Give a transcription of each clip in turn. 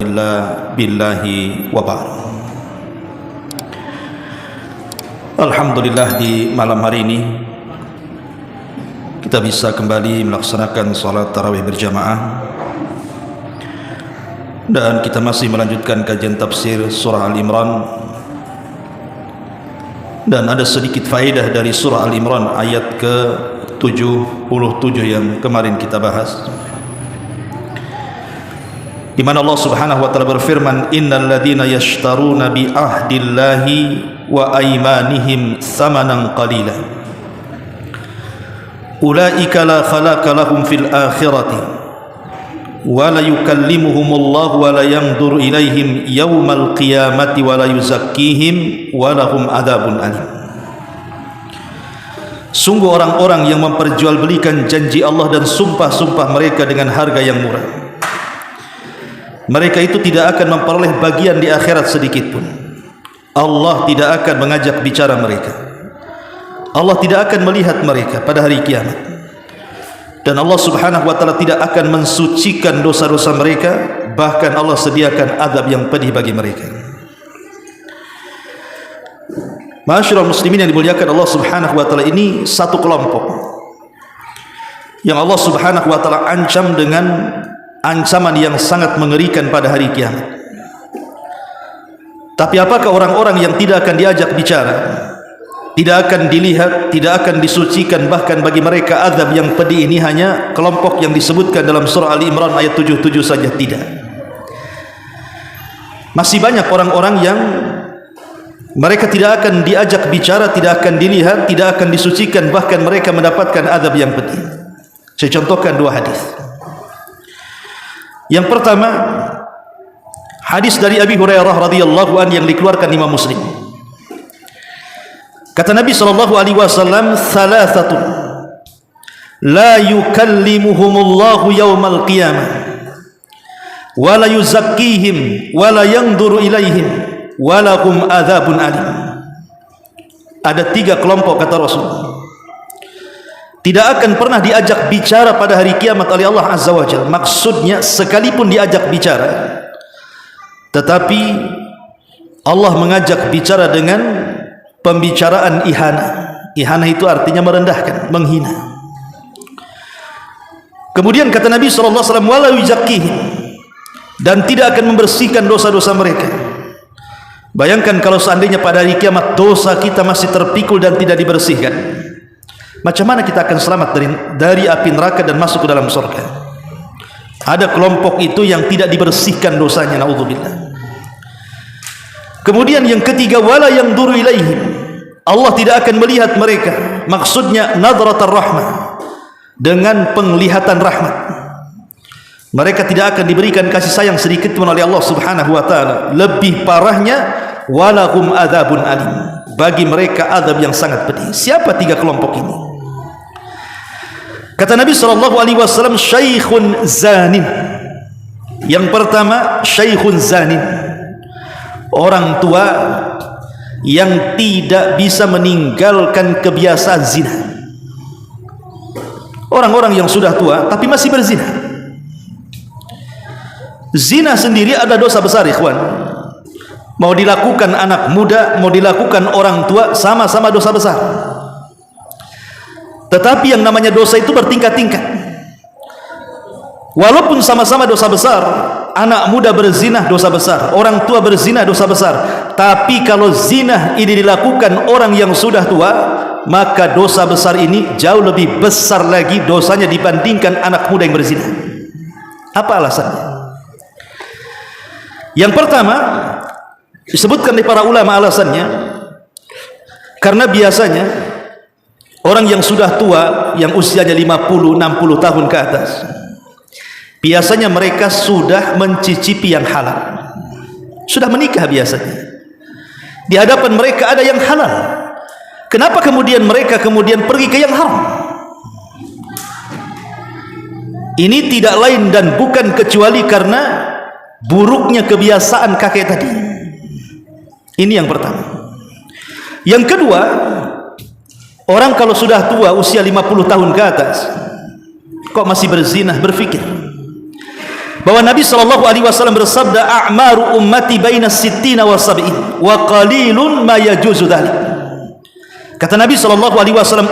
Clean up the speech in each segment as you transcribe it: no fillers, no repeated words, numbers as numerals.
illa billahi wa ba'd. Alhamdulillah, di malam hari ini kita bisa kembali melaksanakan salat tarawih berjamaah, dan kita masih melanjutkan kajian tafsir surah Al-Imran. Dan ada sedikit faedah dari surah Al-Imran ayat ke-77 yang kemarin kita bahas, di mana Allah Subhanahu wa taala berfirman, innal ladzina yashtaruna bi ahdillahi wa aymanihim thamanan qalila ulaika la khalaqa lahum fil akhirati wa la yukallimuhumullahu wa la yanzuru ilaihim yaumal qiyamati wa la yuzakkihim wa lahum adzabun alim. Sungguh orang-orang yang memperjualbelikan janji Allah dan sumpah-sumpah mereka dengan harga yang murah, mereka itu tidak akan memperoleh bagian di akhirat sedikit pun. Allah tidak akan mengajak bicara mereka, Allah tidak akan melihat mereka pada hari kiamat, dan Allah Subhanahu wa taala tidak akan mensucikan dosa-dosa mereka. Bahkan Allah sediakan azab yang pedih bagi mereka. Ma'asyiral muslimin yang dimuliakan Allah Subhanahu wa taala, ini satu kelompok yang Allah Subhanahu wa taala ancam dengan ancaman yang sangat mengerikan pada hari kiamat. Tapi apakah orang-orang yang tidak akan diajak bicara, tidak akan dilihat, tidak akan disucikan, bahkan bagi mereka azab yang pedih ini hanya kelompok yang disebutkan dalam surah Ali Imran ayat 77 saja? Tidak. Masih banyak orang-orang yang mereka tidak akan diajak bicara, tidak akan dilihat, tidak akan disucikan, bahkan mereka mendapatkan azab yang pedih. Saya contohkan dua hadis. Yang pertama, hadis dari Abi Hurairah radhiyallahu anhu yang dikeluarkan Imam Muslim. Kata Nabi sallallahu alaihi wasallam, "Thalathatun la yukallimuhumullahu yaumal qiyamah wa la yuzakkihim wa la yanzuru ilaihim wa lahum adzabun alim." Ada tiga kelompok, kata Rasul, tidak akan pernah diajak bicara pada hari kiamat oleh Allah Azza wa Jalla. Maksudnya, sekalipun diajak bicara, tetapi Allah mengajak bicara dengan pembicaraan ihana. Ihana itu artinya merendahkan, menghina. Kemudian kata Nabi SAW, wala yuzakkihim, dan tidak akan membersihkan dosa-dosa mereka. Bayangkan kalau seandainya pada hari kiamat dosa kita masih terpikul dan tidak dibersihkan, macam mana kita akan selamat dari api neraka dan masuk ke dalam surga? Ada kelompok itu yang tidak dibersihkan dosanya, naudzubillah. Kemudian yang ketiga, wala yanzuru ilaihim, Allah tidak akan melihat mereka. Maksudnya nadratar rahmah, dengan penglihatan rahmat. Mereka tidak akan diberikan kasih sayang sedikit pun oleh Allah Subhanahu wa taala. Lebih parahnya, walahum adzabun alim, bagi mereka azab yang sangat pedih. Siapa tiga kelompok ini? Kata Nabi SAW, syaikhun zanin. Yang pertama, syaikhun zanin, orang tua yang tidak bisa meninggalkan kebiasaan zina. Orang-orang yang sudah tua tapi masih berzina. Zina sendiri ada dosa besar, ikhwan. Mau dilakukan anak muda, mau dilakukan orang tua, sama-sama dosa besar. Tetapi yang namanya dosa itu bertingkat-tingkat. Walaupun sama-sama dosa besar, anak muda berzina dosa besar, orang tua berzina dosa besar. Tapi kalau zina ini dilakukan orang yang sudah tua, maka dosa besar ini jauh lebih besar lagi dosanya dibandingkan anak muda yang berzina. Apa alasannya? Yang pertama, disebutkan oleh para ulama alasannya, karena biasanya orang yang sudah tua, yang usianya 50-60 tahun ke atas, biasanya mereka sudah mencicipi yang halal, sudah menikah biasanya. Di hadapan mereka ada yang halal. Kenapa kemudian mereka pergi ke yang haram? Ini tidak lain dan bukan kecuali karena buruknya kebiasaan kakek tadi. Ini yang pertama. Yang kedua, orang kalau sudah tua, usia 50 tahun ke atas, kok masih berzina, berpikir bahwa Nabi SAW bersabda, a'maru ummati baina sittina wa sab'in wa qalilun ma yajuzu dhalik. Kata Nabi SAW,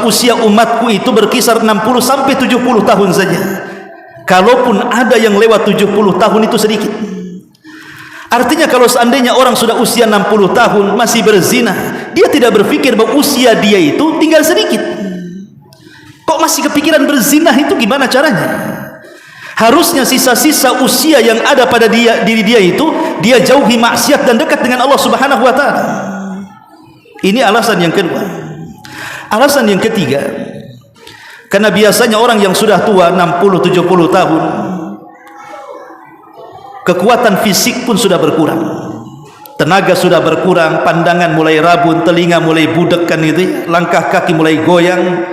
usia umatku itu berkisar 60 sampai 70 tahun saja. Kalaupun ada yang lewat 70 tahun itu sedikit. Artinya kalau seandainya orang sudah usia 60 tahun masih berzina, dia tidak berpikir bahwa usia dia itu tinggal sedikit. Kok masih kepikiran berzina itu gimana caranya? Harusnya sisa-sisa usia yang ada pada diri dia itu, dia jauhi maksiat dan dekat dengan Allah Subhanahu wa taala. Ini alasan yang kedua. Alasan yang ketiga, karena biasanya orang yang sudah tua 60-70 tahun, kekuatan fisik pun sudah berkurang, tenaga sudah berkurang, pandangan mulai rabun, telinga mulai budek kan gitu, langkah kaki mulai goyang,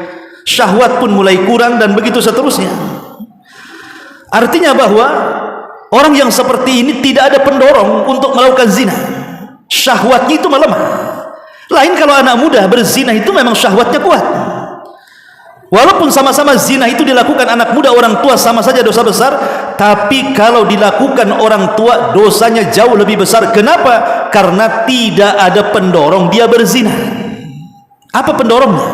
syahwat pun mulai kurang, dan begitu seterusnya. Artinya bahwa orang yang seperti ini tidak ada pendorong untuk melakukan zina, syahwatnya itu melemah. Lain kalau anak muda berzina itu memang syahwatnya kuat. Walaupun sama-sama zina itu dilakukan anak muda, orang tua sama saja dosa besar, tapi kalau dilakukan orang tua dosanya jauh lebih besar. Kenapa? Karena tidak ada pendorong dia berzina. Apa pendorongnya?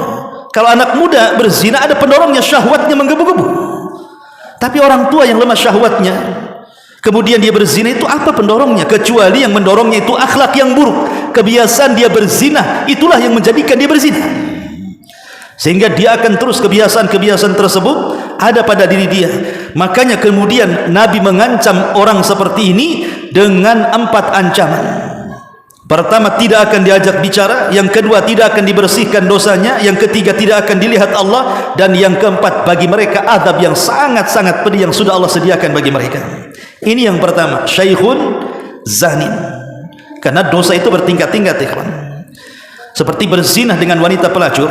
Kalau anak muda berzina ada pendorongnya, syahwatnya menggebu-gebu. Tapi orang tua yang lemah syahwatnya, kemudian dia berzina, itu apa pendorongnya? Kecuali yang mendorongnya itu akhlak yang buruk, kebiasaan dia berzina, itulah yang menjadikan dia berzina. Sehingga dia akan terus kebiasaan-kebiasaan tersebut ada pada diri dia. Makanya kemudian Nabi mengancam orang seperti ini dengan 4 ancaman. Pertama, tidak akan diajak bicara. Yang kedua, tidak akan dibersihkan dosanya. Yang ketiga, tidak akan dilihat Allah. Dan yang keempat, bagi mereka azab yang sangat-sangat pedih yang sudah Allah sediakan bagi mereka. Ini yang pertama, syaikhun zanin. Karena dosa itu bertingkat-tingkat, ikhwan. Seperti berzinah dengan wanita pelacur,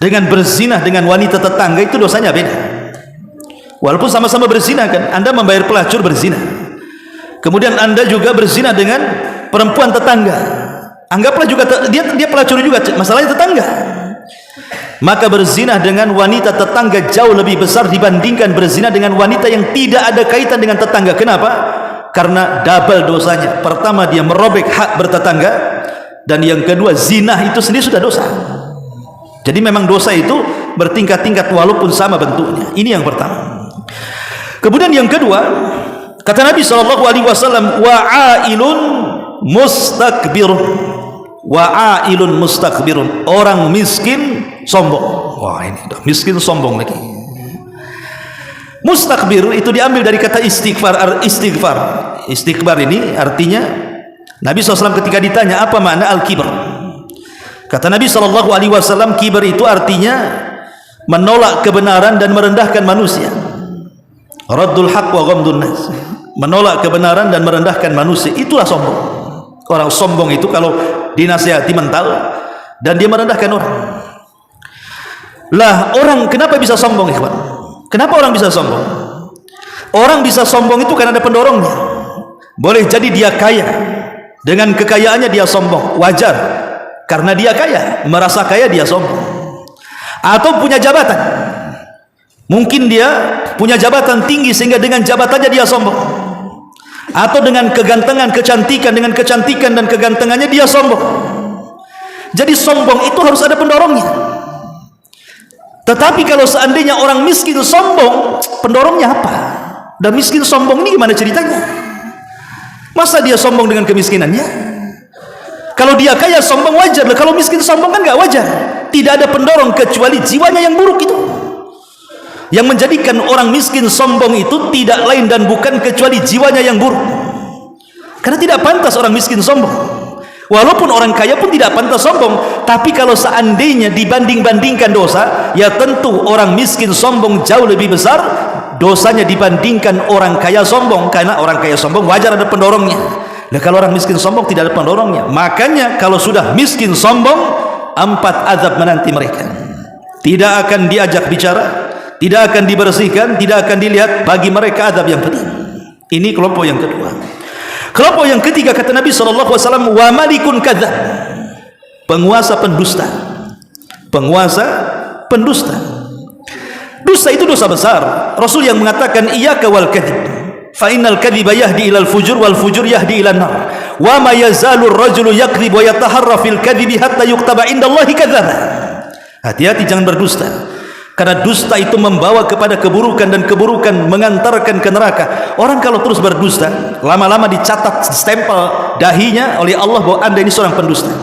dengan berzinah dengan wanita tetangga, itu dosanya beda. Walaupun sama-sama berzinah kan, Anda membayar pelacur berzina, kemudian Anda juga berzina dengan perempuan tetangga, anggaplah juga dia pelacur juga, masalahnya tetangga. Maka berzina dengan wanita tetangga jauh lebih besar dibandingkan berzina dengan wanita yang tidak ada kaitan dengan tetangga. Kenapa? Karena double dosanya. Pertama, dia merobek hak bertetangga, dan yang kedua, zina itu sendiri sudah dosa. Jadi memang dosa itu bertingkat-tingkat walaupun sama bentuknya. Ini yang pertama. Kemudian yang kedua, kata Nabi SAW, wa'ailun mustakbirun. Wa'ailun mustakbirun. Orang miskin sombong. Wah, ini udah miskin sombong lagi. Mustakbir itu diambil dari kata istighfar. Istighfar ini artinya, Nabi SAW ketika ditanya apa makna al-kibr, kata Nabi SAW, kibar itu artinya menolak kebenaran dan merendahkan manusia. Raddul haq wa ghamdun nas, menolak kebenaran dan merendahkan manusia, itulah sombong. Orang sombong itu kalau dinasihati mental dan dia merendahkan orang. Lah, orang kenapa bisa sombong, ikhwan? Kenapa orang bisa sombong? Orang bisa sombong itu karena ada pendorongnya. Boleh jadi dia kaya, dengan kekayaannya dia sombong, wajar. Karena dia kaya, merasa kaya dia sombong. Atau punya jabatan, mungkin dia punya jabatan tinggi sehingga dengan jabatannya dia sombong. Atau dengan kegantengan, kecantikan, dengan kecantikan dan kegantengannya dia sombong. Jadi sombong itu harus ada pendorongnya. Tetapi kalau seandainya orang miskin sombong, pendorongnya apa? Dan miskin sombong ini gimana ceritanya? Masa dia sombong dengan kemiskinannya? Kalau dia kaya sombong wajar, kalau miskin sombong kan gak wajar. Tidak ada pendorong kecuali jiwanya yang buruk itu. Yang menjadikan orang miskin sombong itu tidak lain dan bukan kecuali jiwanya yang buruk. Karena tidak pantas orang miskin sombong. Walaupun orang kaya pun tidak pantas sombong. Tapi kalau seandainya dibanding-bandingkan dosa, ya tentu orang miskin sombong jauh lebih besar dosanya dibandingkan orang kaya sombong. Karena orang kaya sombong wajar ada pendorongnya. Nah, kalau orang miskin sombong tidak ada pendorongnya. Makanya kalau sudah miskin sombong, 4 azab menanti mereka. Tidak akan diajak bicara, tidak akan dibersihkan, tidak akan dilihat, bagi mereka azab yang pedih. Ini kelompok yang kedua. Kelompok yang ketiga, kata Nabi SAW, wa malikun kadzab, penguasa pendusta. Penguasa pendusta. Dusta itu dosa besar. Rasul yang mengatakan iyyaka wal kadzib, fa innal kadhiba yahdi ilal fujur wal fujur yahdi ilan nar wa ma yazalu ar-rajulu yakdzib wa yataharra fil kadhibi hatta yuktaba indallahi kadzdzaba. Hati-hati jangan berdusta, karena dusta itu membawa kepada keburukan, dan keburukan mengantarkan ke neraka. Orang kalau terus berdusta, lama-lama dicatat stempel dahinya oleh Allah bahwa Anda ini seorang pendusta.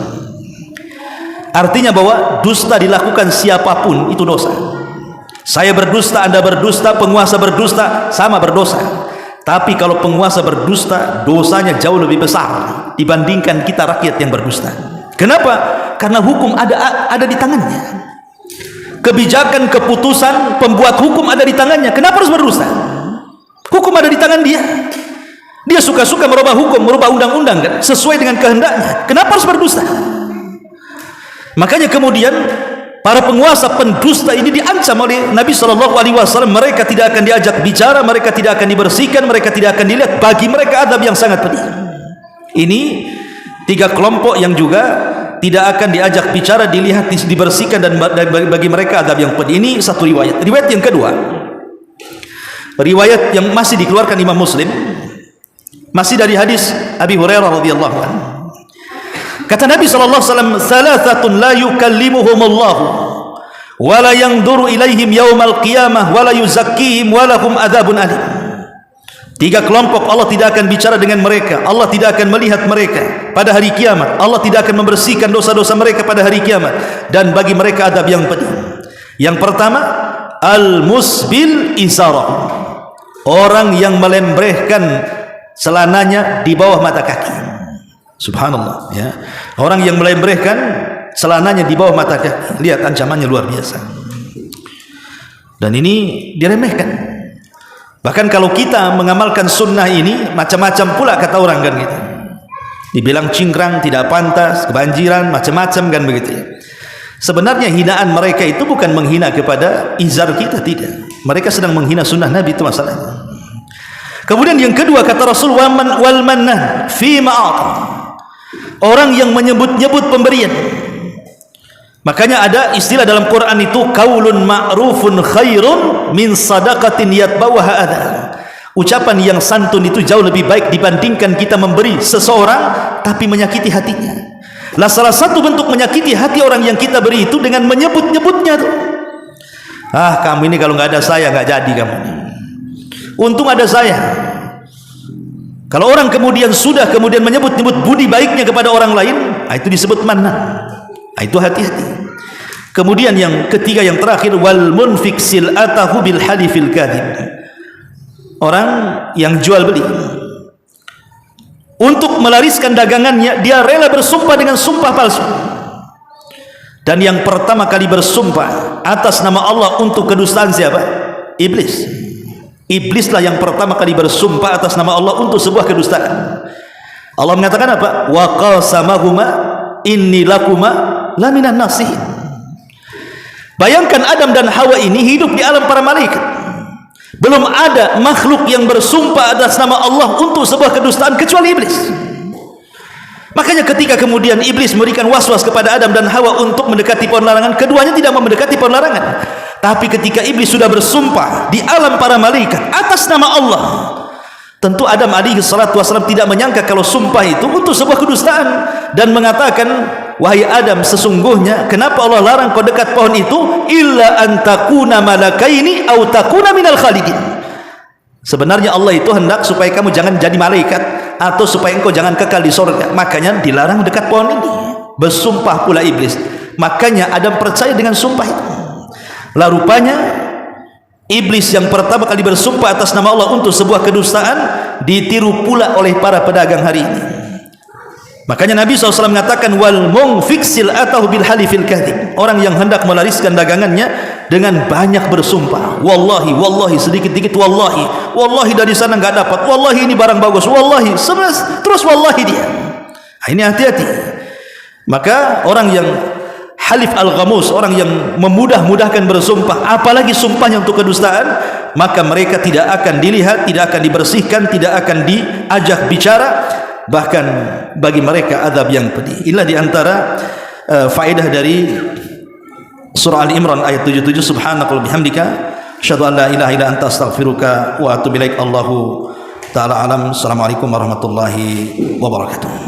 Artinya bahwa dusta dilakukan siapapun itu dosa. Saya berdusta, Anda berdusta, penguasa berdusta, sama berdosa. Tapi kalau penguasa berdusta, dosanya jauh lebih besar dibandingkan kita rakyat yang berdusta. Kenapa? Karena hukum ada di tangannya. Kebijakan, keputusan, pembuat hukum ada di tangannya. Kenapa harus berdusta? Hukum ada di tangan dia. Dia suka-suka merubah hukum, merubah undang-undang kan, sesuai dengan kehendaknya. Kenapa harus berdusta? Makanya kemudian para penguasa pendusta ini diancam oleh Nabi SAW. Mereka tidak akan diajak bicara, mereka tidak akan dibersihkan, mereka tidak akan dilihat. Bagi mereka adab yang sangat pedih. Ini 3 kelompok yang juga tidak akan diajak bicara, dilihat, dibersihkan, dan bagi mereka adab yang pedih. Ini satu riwayat. Riwayat yang kedua, riwayat yang masih dikeluarkan Imam Muslim, masih dari hadis Abi Hurairah radhiyallahu anhu. Kata Nabi SAW, "Thalathatun la yukallimuhumullah wa la yanzuru ilaihim yaumal qiyamah wa la yuzakkihim wa lahum adzabun alim." 3 kelompok Allah tidak akan bicara dengan mereka, Allah tidak akan melihat mereka pada hari kiamat, Allah tidak akan membersihkan dosa-dosa mereka pada hari kiamat, dan bagi mereka adab yang pedih. Yang pertama, al-musbil izarah, orang yang melembrehkan celananya di bawah mata kaki. Subhanallah, ya. Orang yang melembrehkan celananya di bawah mata kaki. Lihat ancamannya luar biasa. Dan ini diremehkan. Bahkan kalau kita mengamalkan sunnah ini, macam-macam pula kata orang kan gitu. Dibilang cingkrang, tidak pantas, kebanjiran, macam-macam kan begitu ya. Sebenarnya hinaan mereka itu bukan menghina kepada izar kita, tidak. Mereka sedang menghina sunnah Nabi, itu masalahnya. Kemudian yang kedua kata Rasul, wal mannan fi ma'at, orang yang menyebut-nyebut pemberian. Makanya ada istilah dalam Quran itu, qaulun ma'rufun khairun min sadaqatin yatba'uha adha. Ucapan yang santun itu jauh lebih baik dibandingkan kita memberi seseorang tapi menyakiti hatinya. Lah salah satu bentuk menyakiti hati orang yang kita beri itu dengan menyebut-nyebutnya tuh. Ah, kamu ini kalau nggak ada saya nggak jadi kamu. Untung ada saya. Kalau orang kemudian menyebut-nyebut budi baiknya kepada orang lain, itu disebut manna. Itu hati-hati. Kemudian yang ketiga, yang terakhir, wal munfik sil'atahu bil halifil kadhib. Orang yang jual beli, untuk melariskan dagangannya dia rela bersumpah dengan sumpah palsu. Dan yang pertama kali bersumpah atas nama Allah untuk kedustaan siapa? Iblis. Iblislah yang pertama kali bersumpah atas nama Allah untuk sebuah kedustaan. Allah mengatakan apa? Wa qasamahuma inni lakuma laminan nasihin. Bayangkan Adam dan Hawa ini hidup di alam para malaikat. Belum ada makhluk yang bersumpah atas nama Allah untuk sebuah kedustaan kecuali iblis. Makanya ketika kemudian iblis memberikan was-was kepada Adam dan Hawa untuk mendekati pohon larangan, keduanya tidak mau mendekati pohon larangan. Tapi ketika iblis sudah bersumpah di alam para malaikat atas nama Allah, tentu Adam alaihi salatu wasallam tidak menyangka kalau sumpah itu untuk sebuah kedustaan, dan mengatakan, wahai Adam, sesungguhnya kenapa Allah larang kau dekat pohon itu? Illa an takuna malakaini au takuna minal khalidin. Sebenarnya Allah itu hendak supaya kamu jangan jadi malaikat, atau supaya engkau jangan kekal di surga. Makanya dilarang dekat pohon ini. Bersumpah pula iblis. Makanya Adam percaya dengan sumpah itu. Lah rupanya iblis yang pertama kali bersumpah atas nama Allah untuk sebuah kedustaan ditiru pula oleh para pedagang hari ini. Makanya Nabi SAW mengatakan, wal munfik sil'atahu bil halifil kadhib, orang yang hendak melariskan dagangannya dengan banyak bersumpah. Wallahi, wallahi, sedikit-sedikit wallahi, wallahi dari sana nggak dapat, wallahi ini barang bagus, wallahi, terus wallahi dia. Nah, ini hati-hati. Maka orang yang halif al-ghamus, orang yang memudah-mudahkan bersumpah, apalagi sumpahnya untuk kedustaan, maka mereka tidak akan dilihat, tidak akan dibersihkan, tidak akan diajak bicara, bahkan bagi mereka azab yang pedih. Inilah diantara faedah dari surah Al-Imran ayat 77, subhanakallahumma bihamdika asyhadu an la ilaha illa anta astaghfiruka wa atubu ilaik. Allahu taala alam. Assalamualaikum warahmatullahi wabarakatuh.